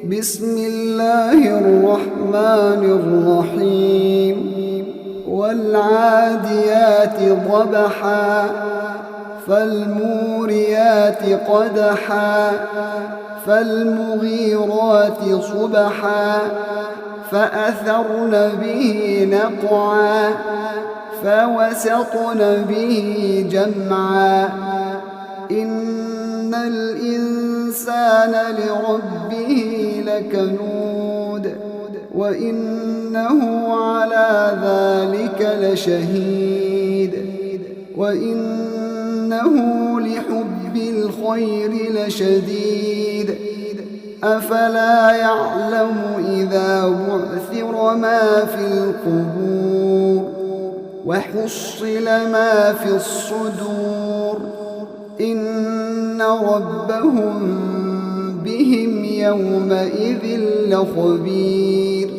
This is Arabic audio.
بسم الله الرحمن الرحيم والعاديات ضبحا فالموريات قدحا فالمغيرات صبحا فأثرن به نقعا فوسطن به جمعا إن الإنسان لربه لكنود وإنه على ذلك لشهيد وإنه لحب الخير لشديد أفلا يعلم إذا بعثر ما في القبور وحصل ما في الصدور إن ربهم بهم يومئذ لخبير